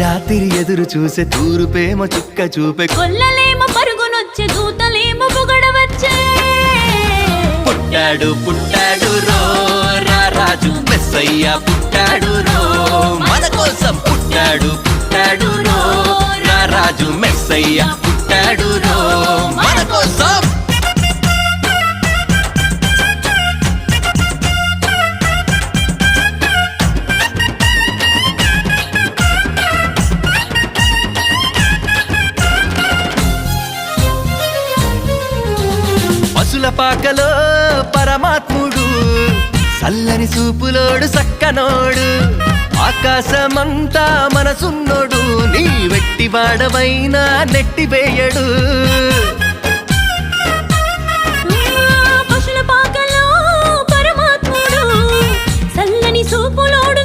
రాత్రి ఎదురు చూసే తూరుపేమో చుక్క చూపే కొల్లలేమో పరుగునొచ్చే దూతలేమో పొగడవచ్చే పుట్టాడు పుట్టాడు రో రారాజు మెస్సయ్య పుట్టాడు రో మన కోసం పుట్టాడు పుట్టాడు రో రారాజు మెస్సయ్య పుట్టాడు రో మన కోసం పశుల పాకలో పరమాత్ముడు చల్లని చూపులోడు సక్కనోడు ఆకాశమంతా మనసున్నోడు నీ వెట్టి వాడవైనా నెట్టివేయడు పశుల పాకలో పరమాత్ముడు చల్లని చూపులోడు